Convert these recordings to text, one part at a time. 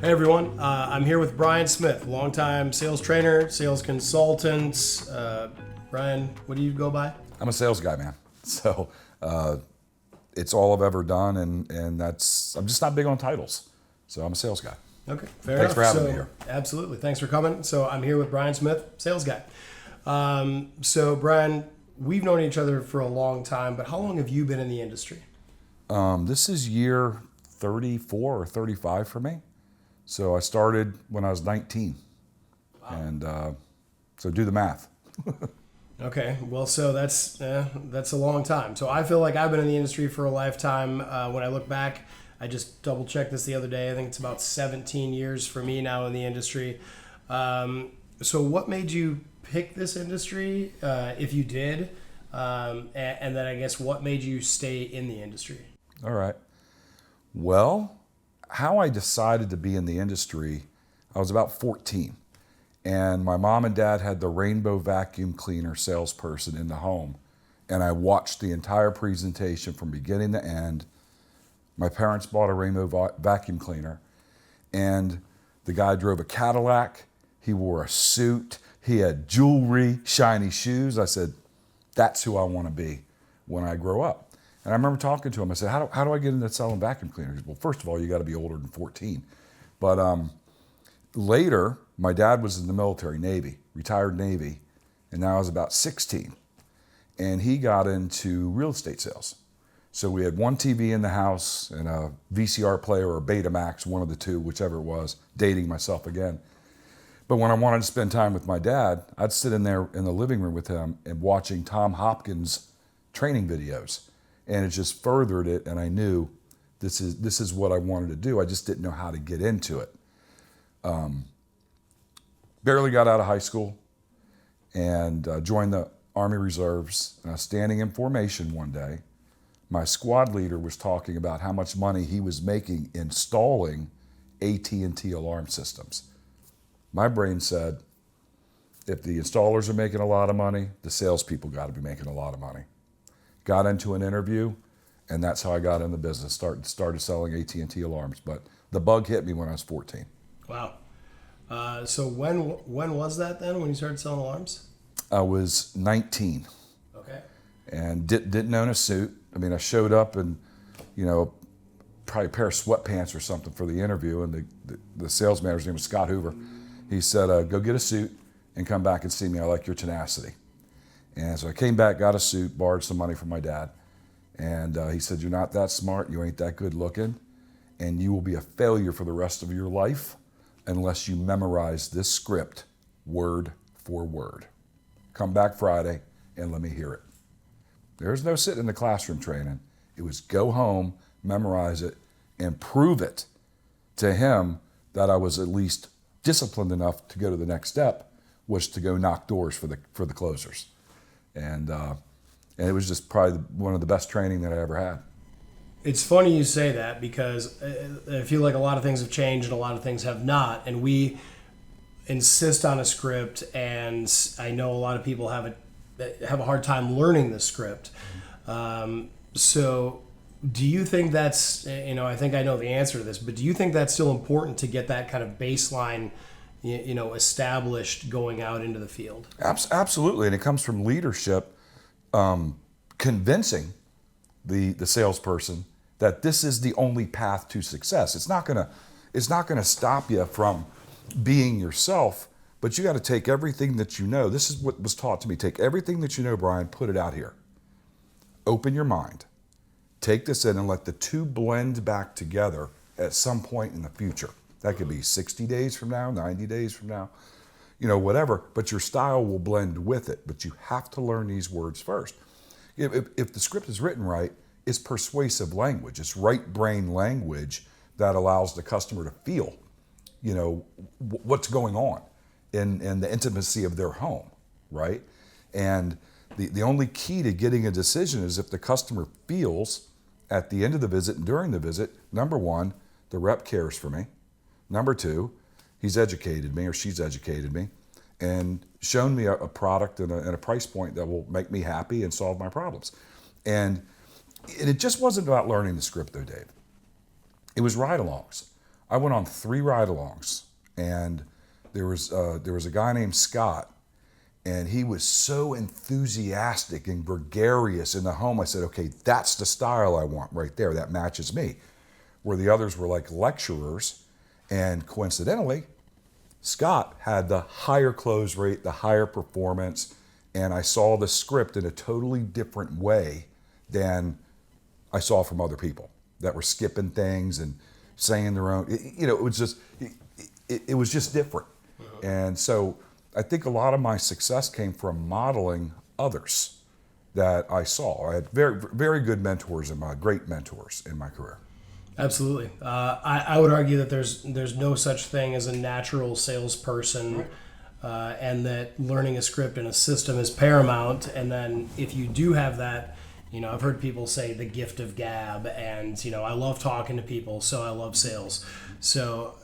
Hey everyone, I'm here with Brian Smith, longtime sales trainer, sales consultant. Brian, what do you go by? I'm a sales guy, man. So it's all I've ever done, and I'm just not big on titles. So I'm a sales guy. Okay, fair enough. Thanks for having me here. Absolutely, thanks for coming. So I'm here with Brian Smith, sales guy. So Brian, we've known each other for a long time, but how long have you been in the industry? This is year 34 or 35 for me. So I started when I was 19. Wow. And so do the math. Okay, well, so that's a long time. So I feel like I've been in the industry for a lifetime. When I look back, I just double checked this the other day. I think it's about 17 years for me now in the industry. So what made you pick this industry, if you did? And then I guess what made you stay in the industry? All right. Well, how I decided to be in the industry, I was about 14. And my mom and dad had the Rainbow vacuum cleaner salesperson in the home. And I watched the entire presentation from beginning to end. My parents bought a Rainbow vacuum cleaner. And the guy drove a Cadillac. He wore a suit. He had jewelry, shiny shoes. I said, that's who I want to be when I grow up. And I remember talking to him. I said, how do I get into selling vacuum cleaners? He said, well, first of all, you got to be older than 14. But later, my dad was in the military, Navy, retired Navy, and now I was about 16. And he got into real estate sales. So we had one TV in the house and a VCR player or a Betamax, one of the two, whichever it was, dating myself again. But when I wanted to spend time with my dad, I'd sit in there in the living room with him and watching Tom Hopkins training videos. And it just furthered it, and I knew this is what I wanted to do. I just didn't know how to get into it. Barely got out of high school and joined the Army Reserves. And I was standing in formation one day. My squad leader was talking about how much money he was making installing AT&T alarm systems. My brain said, if the installers are making a lot of money, the salespeople got to be making a lot of money. Got into an interview, and that's how I got in the business, started selling AT&T alarms. But the bug hit me when I was 14. Wow. So when was that then, when you started selling alarms? I was 19. Okay. And didn't own a suit. I mean, I showed up in, probably a pair of sweatpants or something for the interview, and the sales manager's name was Scott Hoover. He said, go get a suit and come back and see me. I like your tenacity. And so I came back, got a suit, borrowed some money from my dad. And he said, you're not that smart, you ain't that good looking, and you will be a failure for the rest of your life unless you memorize this script word for word. Come back Friday and let me hear it. There's no sitting in the classroom training. It was go home, memorize it, and prove it to him that I was at least disciplined enough to go to the next step, was to go knock doors for the closers. And it was just probably one of the best training that I ever had. It's funny you say that, because I feel like a lot of things have changed and a lot of things have not. And we insist on a script, and I know a lot of people have a hard time learning the script. So do you think that's, I think I know the answer to this, but do you think that's still important to get that kind of baseline established going out into the field? Absolutely, and it comes from leadership, convincing the salesperson that this is the only path to success. It's not gonna stop you from being yourself, but you got to take everything that you know. This is what was taught to me. Take everything that you know, Brian, put it out here. Open your mind. Take this in and let the two blend back together at some point in the future. That could be 60 days from now, 90 days from now, whatever, but your style will blend with it. But you have to learn these words first. If the script is written right, it's persuasive language. It's right brain language that allows the customer to feel, what's going on in the intimacy of their home, right? And the only key to getting a decision is if the customer feels at the end of the visit and during the visit, number one, the rep cares for me. Number two, he's educated me or she's educated me and shown me a product and a price point that will make me happy and solve my problems. And it just wasn't about learning the script though, Dave. It was ride-alongs. I went on 3 ride-alongs, and there was a guy named Scott, and he was so enthusiastic and gregarious in the home. I said, okay, that's the style I want right there. That matches me. Where the others were like lecturers, and coincidentally, Scott had the higher close rate, the higher performance, and I saw the script in a totally different way than I saw from other people that were skipping things and saying their own. It was just it was just different. And so I think a lot of my success came from modeling others that I saw. I had very, very good mentors and great mentors in my career. Absolutely. I would argue that there's no such thing as a natural salesperson, and that learning a script and a system is paramount. And then if you do have that, I've heard people say the gift of gab, and I love talking to people, so I love sales. So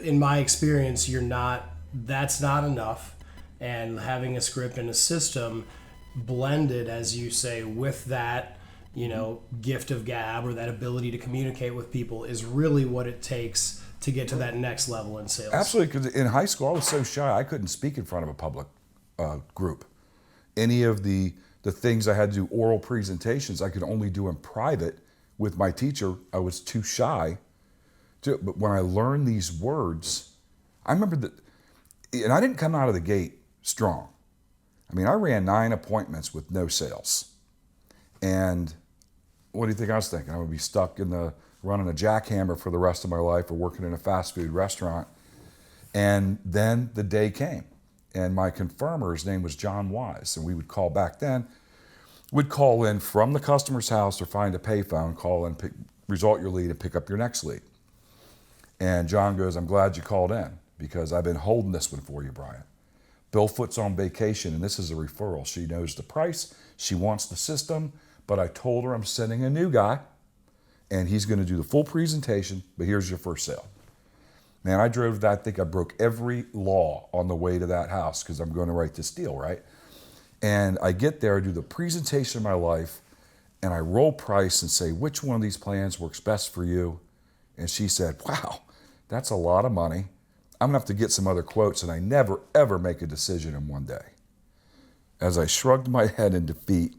in my experience, that's not enough. And having a script and a system blended, as you say, with that gift of gab, or that ability to communicate with people, is really what it takes to get to that next level in sales. Absolutely, because in high school I was so shy I couldn't speak in front of a public group. Any of the things I had to do, oral presentations, I could only do in private with my teacher. I was too shy to. But when I learned these words, I remember that, and I didn't come out of the gate strong. I mean, I ran 9 appointments with no sales, and what do you think I was thinking? I would be stuck running a jackhammer for the rest of my life, or working in a fast food restaurant. And then the day came, and my confirmer, his name was John Wise, and we would call back then. We'd call in from the customer's house or find a payphone, call in, result your lead, and pick up your next lead. And John goes, "I'm glad you called in, because I've been holding this one for you, Brian. Bill Foot's on vacation, and this is a referral. She knows the price, she wants the system, but I told her I'm sending a new guy, and he's going to do the full presentation, but here's your first sale." Man, I drove that. I think I broke every law on the way to that house, because I'm going to write this deal, right? And I get there, I do the presentation of my life, and I roll price and say, which one of these plans works best for you? And she said, wow, that's a lot of money. I'm going to have to get some other quotes, and I never, ever make a decision in one day. As I shrugged my head in defeat,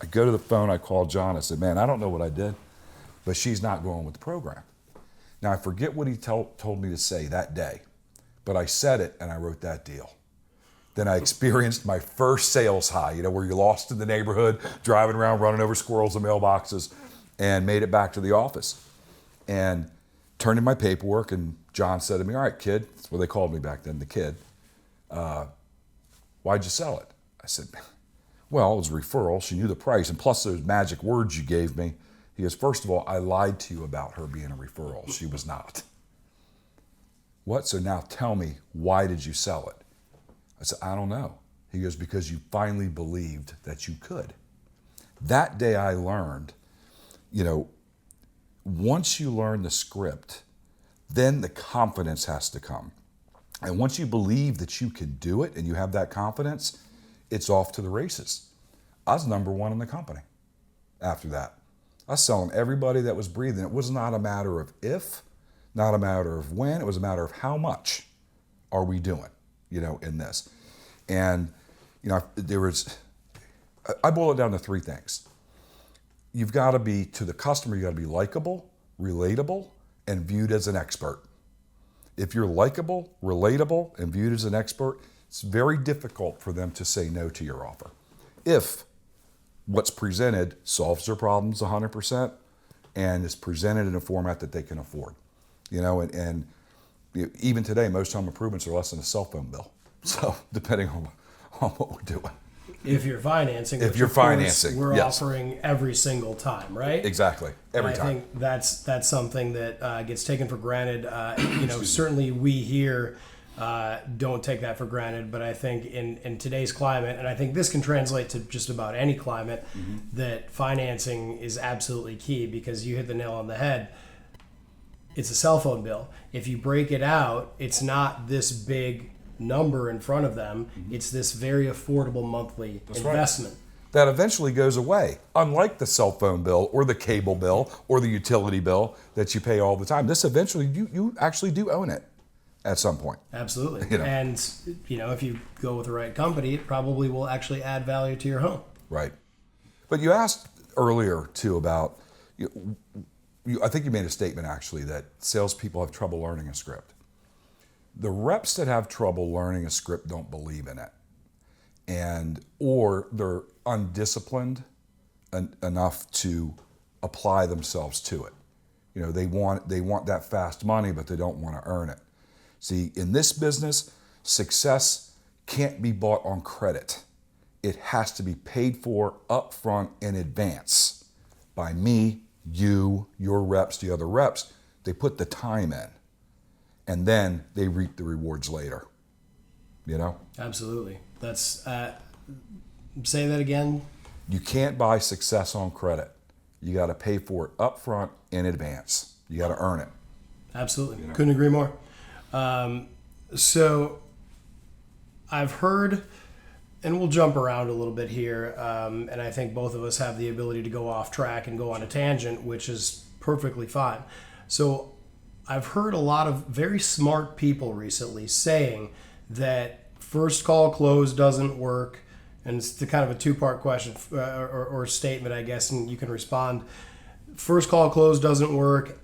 I go to the phone, I call John, I said, man, I don't know what I did, but she's not going with the program. Now, I forget what he told me to say that day, but I said it, and I wrote that deal. Then I experienced my first sales high, where you're lost in the neighborhood, driving around, running over squirrels and mailboxes, and made it back to the office. And turned in my paperwork, and John said to me, all right, kid, that's what they called me back then, the kid, why'd you sell it? I said, well, it was a referral. She knew the price, and plus those magic words you gave me. He goes, first of all, I lied to you about her being a referral. She was not. What? So now tell me, why did you sell it? I said, I don't know. He goes, because you finally believed that you could. That day I learned, once you learn the script, then the confidence has to come. And once you believe that you can do it and you have that confidence, it's off to the races. I was number 1 in the company after that. I was selling everybody that was breathing. It was not a matter of if, not a matter of when, it was a matter of how much are we doing, in this. And, I boil it down to 3 things. You've got to be, to the customer, you got to be likable, relatable, and viewed as an expert. If you're likable, relatable, and viewed as an expert, it's very difficult for them to say no to your offer. If what's presented solves their problems 100% and is presented in a format that they can afford. And even today, most home improvements are less than a cell phone bill. So depending on what we're doing. If you're financing, we're yes. offering every single time, right? Exactly, every time. I think that's something that gets taken for granted. Certainly we here don't take that for granted, but I think in today's climate, and I think this can translate to just about any climate, that financing is absolutely key, because you hit the nail on the head. It's a cell phone bill. If you break it out, it's not this big number in front of them. It's this very affordable monthly investment. Right. that eventually goes away. Unlike the cell phone bill or the cable bill or the utility bill that you pay all the time, this eventually you actually do own it at some point. Absolutely. You know. And, if you go with the right company, it probably will actually add value to your home. Right. But you asked earlier too about, I think you made a statement actually that salespeople have trouble learning a script. The reps that have trouble learning a script don't believe in it, or they're undisciplined enough to apply themselves to it. They want that fast money, but they don't want to earn it. See, in this business, success can't be bought on credit. It has to be paid for upfront in advance by me, you, your reps, the other reps. They put the time in, and then they reap the rewards later. Absolutely. That's say that again. You can't buy success on credit. You got to pay for it upfront in advance. You got to earn it. Absolutely. Couldn't agree more. So I've heard, and we'll jump around a little bit here, and I think both of us have the ability to go off track and go on a tangent, which is perfectly fine. So I've heard a lot of very smart people recently saying that first call close doesn't work, and it's kind of a two-part question or statement, I guess, and you can respond. First call close doesn't work,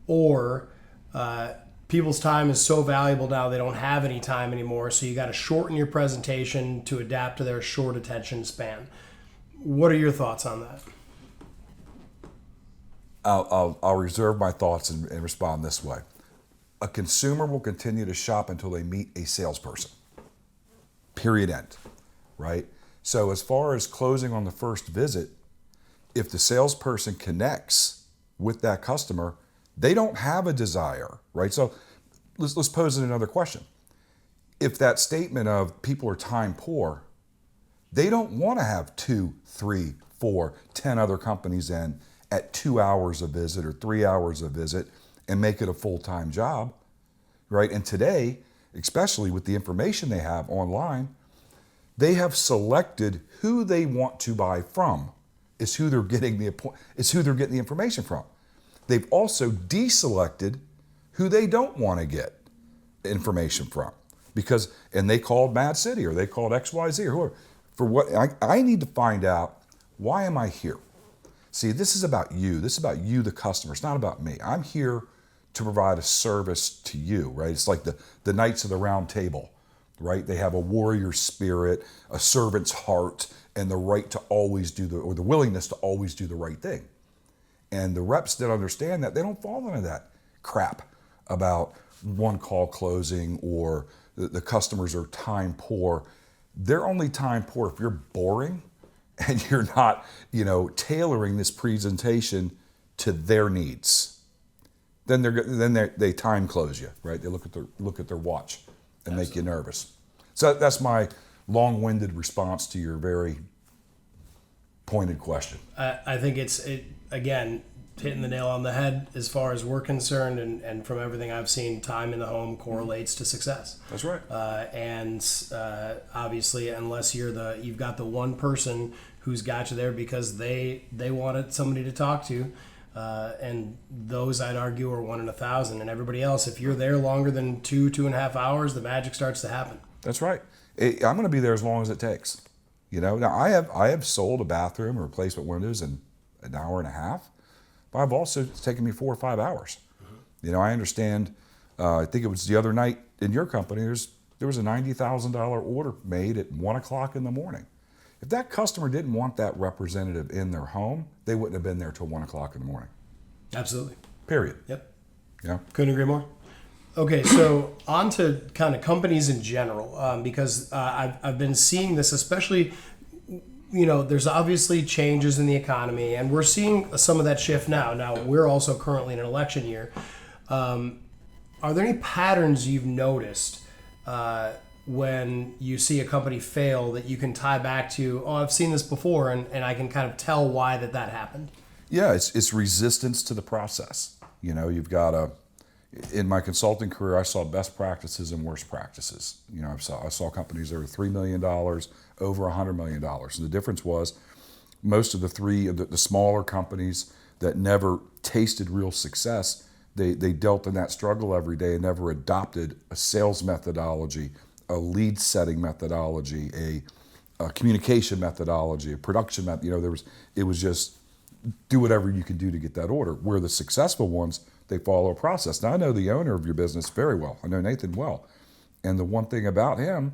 or people's time is so valuable now they don't have any time anymore, so you got to shorten your presentation to adapt to their short attention span. What are your thoughts on that? I'll reserve my thoughts and respond this way. A consumer will continue to shop until they meet a salesperson. Period, end. Right? So as far as closing on the first visit, if the salesperson connects with that customer, they don't have a desire, right? So let's pose it another question. If that statement of people are time poor, they don't want to have 2, 3, 4, 10 other companies in at 2 hours a visit or 3 hours a visit and make it a full-time job, right? And today, especially with the information they have online, they have selected who they want to buy from. Is who they're getting the information from. They've also deselected who they don't want to get information from and they called Mad City or they called XYZ or whoever. For what I need to find out, why am I here? See, this is about you. This is about you, the customer. It's not about me. I'm here to provide a service to you, right? It's like the Knights of the Round Table, right? They have a warrior spirit, a servant's heart, and the right to always the willingness to always do the right thing. And the reps that understand that, they don't fall into that crap about one call closing or the customers are time poor. They're only time poor if you're boring and you're not, tailoring this presentation to their needs. Then they time close you, right? They look at their watch and make you nervous. So that's my long-winded response to your very pointed question. I think it's again hitting the nail on the head as far as we're concerned, and from everything I've seen, time in the home correlates to success. That's right. Obviously, unless you've got the one person who's got you there because they wanted somebody to talk to, and those I'd argue are 1 in 1,000, and everybody else, if you're there longer than 2.5 hours, the magic starts to happen. That's right. I'm going to be there as long as it takes. Now I have sold a bathroom or replacement windows in an hour and a half, but I've also, it's taken me 4 or 5 hours. Mm-hmm. I understand. I think it was the other night in your company. There was a $90,000 order made at 1 o'clock in the morning. If that customer didn't want that representative in their home, they wouldn't have been there till 1 o'clock in the morning. Absolutely. Period. Yep. Yeah. Couldn't agree more. Okay, so on to kind of companies in general, because I've been seeing this, especially, there's obviously changes in the economy, and we're seeing some of that shift now. Now, we're also currently in an election year. Are there any patterns you've noticed when you see a company fail that you can tie back to, I've seen this before, and I can kind of tell why that happened? Yeah, it's resistance to the process. You've got In my consulting career, I saw best practices and worst practices. I saw companies that were $3 million, over $100 million. And the difference was most of the smaller companies that never tasted real success, they dealt in that struggle every day and never adopted a sales methodology, a lead setting methodology, a communication methodology, a production method. It was just do whatever you can do to get that order. Where the successful ones, they follow a process. Now, I know the owner of your business very well. I know Nathan well. And the one thing about him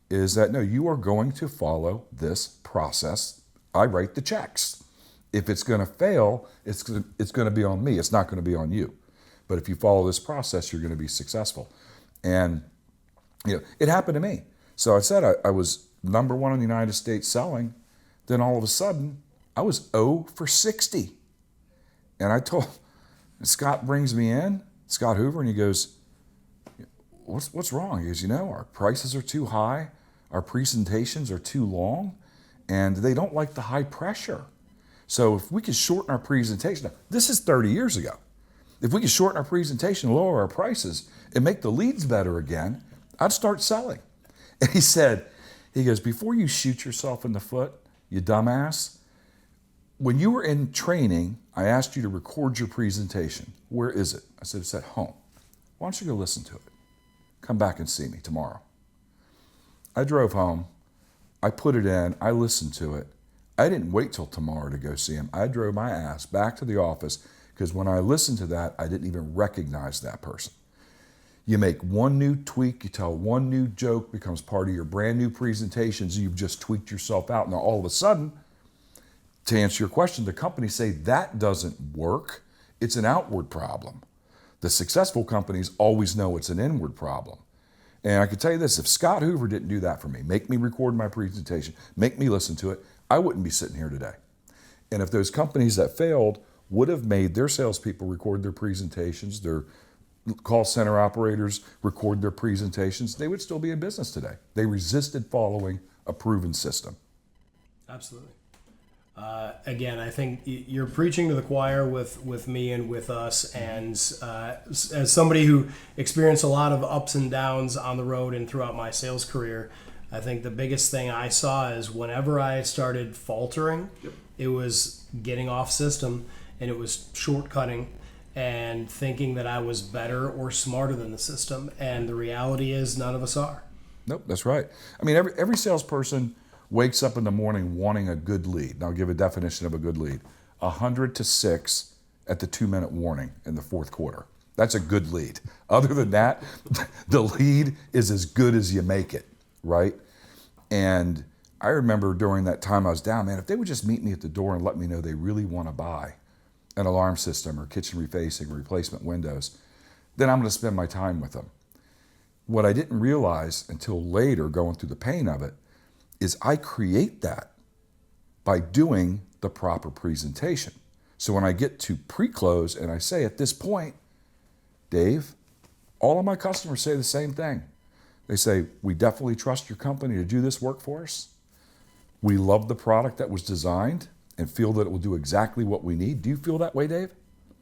is that, no, you are going to follow this process. I write the checks. If it's going to fail, it's going to be on me. It's not going to be on you. But if you follow this process, you're going to be successful. And it happened to me. So I said I was number one in the United States selling. Then all of a sudden, I was 0 for 60. And Scott brings me in, Scott Hoover, and he goes, what's wrong? He goes, our prices are too high, our presentations are too long, and they don't like the high pressure. So if we could shorten our presentation, now, this is 30 years ago. If we could shorten our presentation, lower our prices, and make the leads better again, I'd start selling. And he goes, before you shoot yourself in the foot, you dumbass, when you were in training, I asked you to record your presentation. Where is it? I said, it's at home. Why don't you go listen to it? Come back and see me tomorrow. I drove home. I put it in. I listened to it. I didn't wait till tomorrow to go see him. I drove my ass back to the office because when I listened to that, I didn't even recognize that person. You make one new tweak, you tell one new joke, becomes part of your brand new presentations, you've just tweaked yourself out. Now all of a sudden, to answer your question, the companies say that doesn't work. It's an outward problem. The successful companies always know it's an inward problem. And I can tell you this, if Scott Hoover didn't do that for me, make me record my presentation, make me listen to it, I wouldn't be sitting here today. And if those companies that failed would have made their salespeople record their presentations, their call center operators record their presentations, they would still be in business today. They resisted following a proven system. Absolutely. Again, I think you're preaching to the choir with me and with us. And as somebody who experienced a lot of ups and downs on the road and throughout my sales career, I think the biggest thing I saw is whenever I started faltering, it was getting off system and it was shortcutting and thinking that I was better or smarter than the system. And the reality is none of us are. Nope, that's right. I mean, every salesperson wakes up in the morning wanting a good lead. And I'll give a definition of a good lead. 100 to 6 at the 2-minute warning in the fourth quarter. That's a good lead. Other than that, the lead is as good as you make it, right? And I remember during that time I was down, man, if they would just meet me at the door and let me know they really want to buy an alarm system or kitchen refacing or replacement windows, then I'm going to spend my time with them. What I didn't realize until later, going through the pain of it, is I create that by doing the proper presentation. So when I get to pre-close and I say at this point, Dave, all of my customers say the same thing. They say, we definitely trust your company to do this work for us. We love the product that was designed and feel that it will do exactly what we need. Do you feel that way, Dave?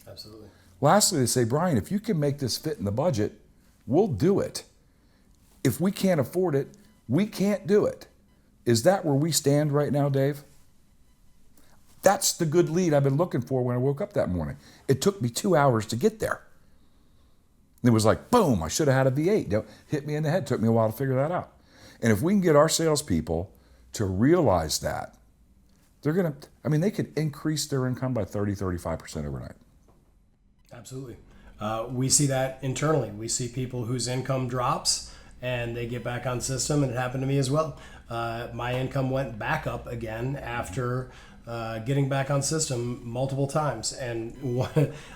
Absolutely. Lastly, they say, Brian, if you can make this fit in the budget, we'll do it. If we can't afford it, we can't do it. Is that where we stand right now, Dave? That's the good lead I've been looking for when I woke up that morning. It took me 2 hours to get there. It was like, boom, I should have had a V8. Hit me in the head. It took me a while to figure that out. And if we can get our salespeople to realize that, they could increase their income by 35% overnight. Absolutely. We see that internally. We see people whose income drops and they get back on system, and it happened to me as well. My income went back up again after getting back on system multiple times. And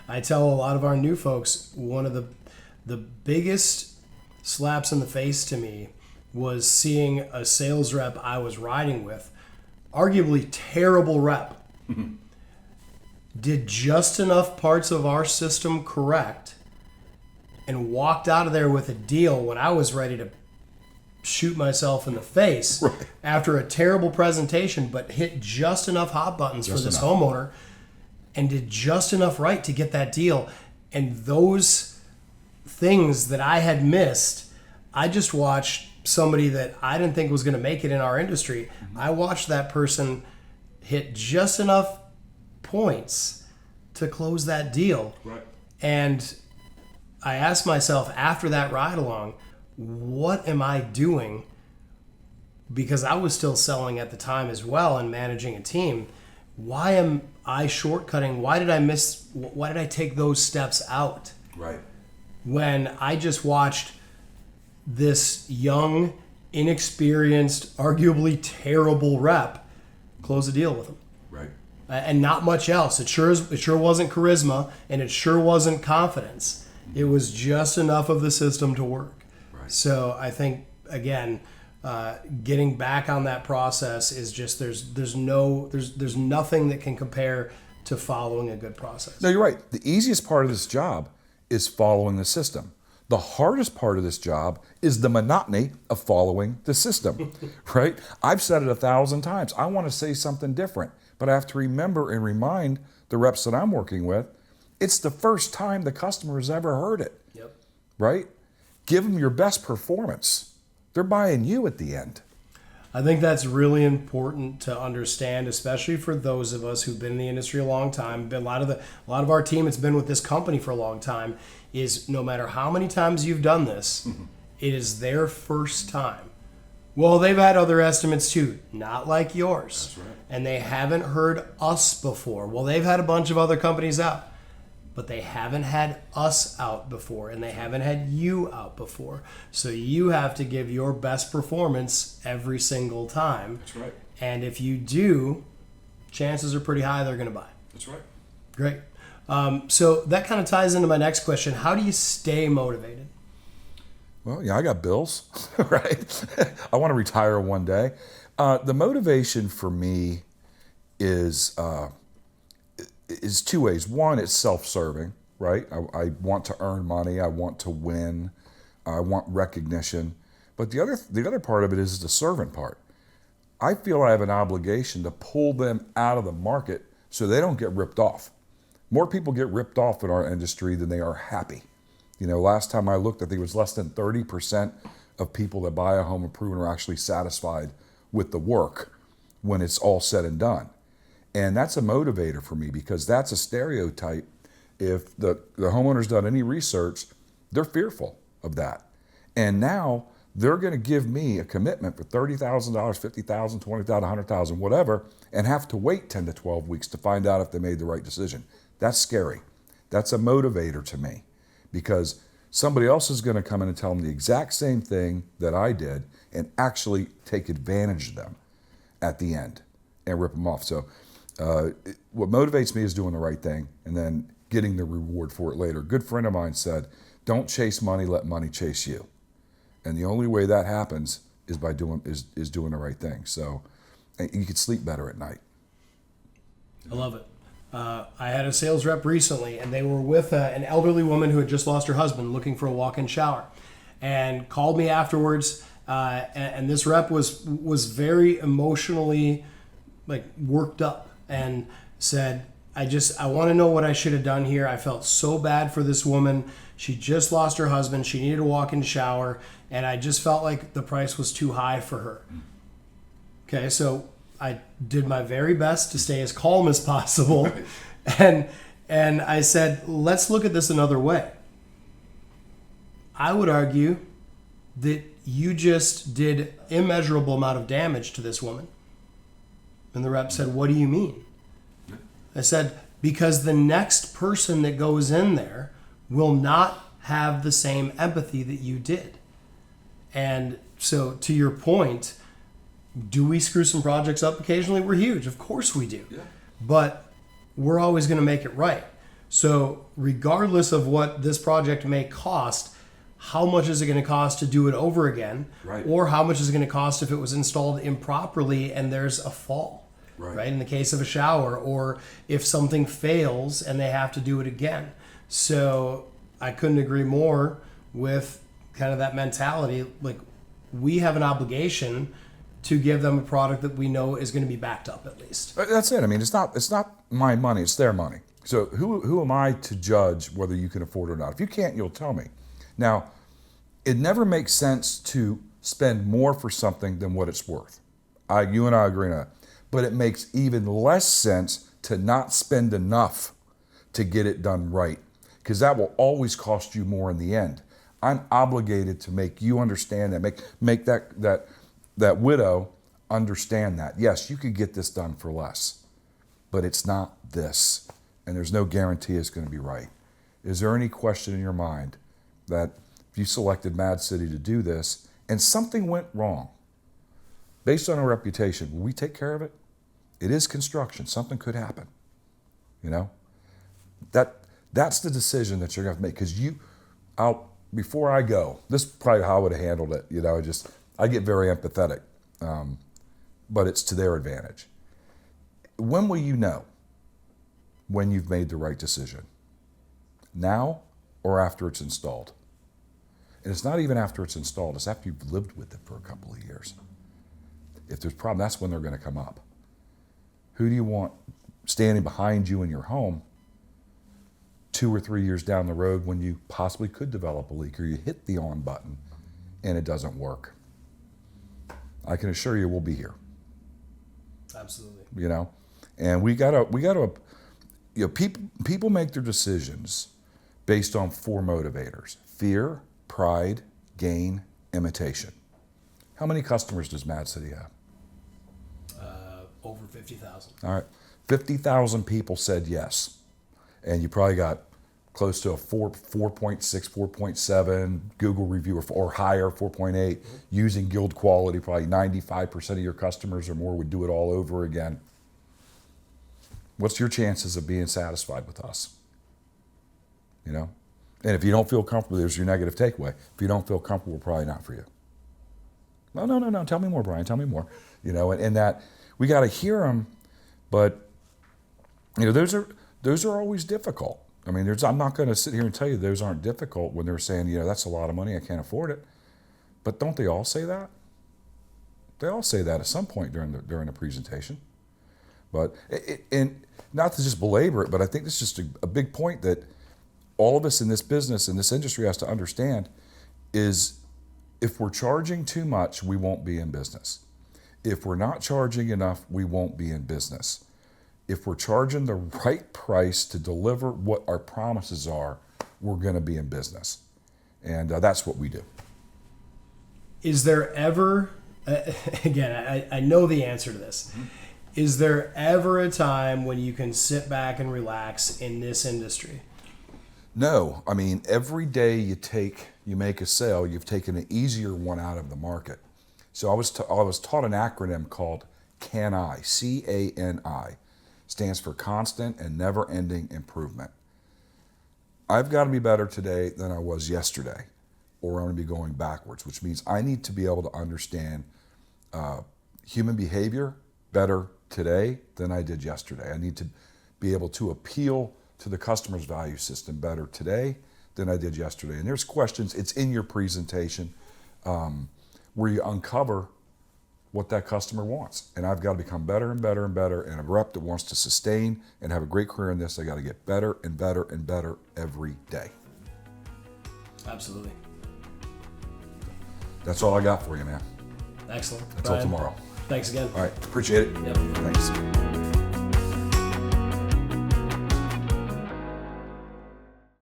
I tell a lot of our new folks, one of the biggest slaps in the face to me was seeing a sales rep I was riding with, arguably terrible rep, did just enough parts of our system correct and walked out of there with a deal when I was ready to shoot myself in the face after a terrible presentation, but hit just enough hot buttons for this homeowner and did just enough right to get that deal. And those things that I had missed. I just watched somebody that I didn't think was going to make it in our industry. I watched that person hit just enough points to close that deal. Right. And I asked myself after that ride along, what am I doing? Because I was still selling at the time as well and managing a team. Why am I shortcutting? Why did I take those steps out? Right. When I just watched this young, inexperienced, arguably terrible rep close a deal with him. Right. And not much else. It sure wasn't charisma, and it sure wasn't confidence. It was just enough of the system to work. Right. So I think, again, getting back on that process is just there's nothing that can compare to following a good process. No, you're right. The easiest part of this job is following the system. The hardest part of this job is the monotony of following the system, right? I've said it 1,000 times. I want to say something different, but I have to remember and remind the reps that I'm working with, it's the first time the customer has ever heard it, Yep. right? Give them your best performance. They're buying you at the end. I think that's really important to understand, especially for those of us who've been in the industry a long time. A lot of our team that's been with this company for a long time is no matter how many times you've done this, it is their first time. Well, they've had other estimates too, not like yours. That's right. And they haven't heard us before. Well, they've had a bunch of other companies out, but they haven't had us out before, and they haven't had you out before. So you have to give your best performance every single time. That's right. And if you do, chances are pretty high they're going to buy. That's right. Great. So that kind of ties into my next question. How do you stay motivated? Well, yeah, I got bills, right? I want to retire one day. The motivation for me is two ways. One, it's self-serving, right? I want to earn money. I want to win. I want recognition. But the other part of it is the servant part. I feel I have an obligation to pull them out of the market so they don't get ripped off. More people get ripped off in our industry than they are happy. You know, last time I looked, I think it was less than 30% of people that buy a home improvement are actually satisfied with the work when it's all said and done. And that's a motivator for me because that's a stereotype. If the homeowner's done any research, they're fearful of that. And now they're going to give me a commitment for $30,000, $50,000, $20,000, $100,000, whatever, and have to wait 10 to 12 weeks to find out if they made the right decision. That's scary. That's a motivator to me because somebody else is going to come in and tell them the exact same thing that I did and actually take advantage of them at the end and rip them off. So what motivates me is doing the right thing and then getting the reward for it later. A good friend of mine said, don't chase money, let money chase you. And the only way that happens is by doing the right thing. So you can sleep better at night. I love it. I had a sales rep recently, and they were with an elderly woman who had just lost her husband looking for a walk-in shower, and called me afterwards. And this rep was very emotionally worked up and said, I want to know what I should have done here. I felt so bad for this woman. She just lost her husband. She needed a walk-in shower, and I just felt like the price was too high for her. Okay, so I did my very best to stay as calm as possible. And I said, let's look at this another way. I would argue that you just did immeasurable amount of damage to this woman. And the rep said, what do you mean? I said, because the next person that goes in there will not have the same empathy that you did. And so to your point, do we screw some projects up occasionally? We're huge. Of course we do. Yeah. But we're always going to make it right. So regardless of what this project may cost, how much is it going to cost to do it over again? Right. Or how much is it going to cost if it was installed improperly and there's a fall? Right. In the case of a shower, or if something fails and they have to do it again. So I couldn't agree more with kind of that mentality. Like, we have an obligation to give them a product that we know is going to be backed up at least. That's it. I mean, it's not my money, it's their money. So who am I to judge whether you can afford it or not? If you can't, you'll tell me. Now, it never makes sense to spend more for something than what it's worth. You and I agree on that. But it makes even less sense to not spend enough to get it done right, because that will always cost you more in the end. I'm obligated to make you understand that, make that widow understand that. Yes, you could get this done for less, but it's not this, and there's no guarantee it's going to be right. Is there any question in your mind that if you selected Mad City to do this and something went wrong, based on our reputation, will we take care of it? It is construction. Something could happen. You know, that's the decision that you're going to have to make. Because before I go, this is probably how I would have handled it. You know, I get very empathetic, but it's to their advantage. When will you know when you've made the right decision? Now or after it's installed? And it's not even after it's installed, it's after you've lived with it for a couple of years. If there's a problem, that's when they're going to come up. Who do you want standing behind you in your home 2 or 3 years down the road when you possibly could develop a leak, or you hit the on button and it doesn't work? I can assure you we'll be here. Absolutely. You know, and we gotta, you know, people make their decisions based on 4 motivators: fear, pride, gain, imitation. How many customers does Mad City have? Over 50,000. All right. 50,000 people said yes. And you probably got close to a 4.6, 4.7 Google review, or higher, 4.8. Using Guild Quality, probably 95% of your customers or more would do it all over again. What's your chances of being satisfied with us? You know? And if you don't feel comfortable, there's your negative takeaway. If you don't feel comfortable, we're probably not for you. No. Tell me more, Brian. Tell me more. You know, and that we got to hear them, but you know, those are always difficult. I mean, I'm not going to sit here and tell you those aren't difficult when they're saying, you know, that's a lot of money, I can't afford it. But don't they all say that? They all say that at some point during the presentation. But and not to just belabor it, but I think this is just a big point that all of us in this business, in this industry, has to understand is, if we're charging too much, we won't be in business. If we're not charging enough, we won't be in business. If we're charging the right price to deliver what our promises are, we're going to be in business. And that's what we do. Is there ever, again, I know the answer to this. Mm-hmm. Is there ever a time when you can sit back and relax in this industry? No. I mean, every day you make a sale, you've taken an easier one out of the market. So I was taught an acronym called CANI, C-A-N-I. Stands for constant and never-ending improvement. I've got to be better today than I was yesterday, or I'm going to be going backwards, which means I need to be able to understand human behavior better today than I did yesterday. I need to be able to appeal to the customer's value system better today than I did yesterday. And there's questions, it's in your presentation, where you uncover what that customer wants. And I've got to become better and better and better. And a rep that wants to sustain and have a great career in this, I got to get better and better and better every day. Absolutely. That's all I got for you, man. Excellent. Until tomorrow. Thanks again. All right. Appreciate it. Yep. Thanks.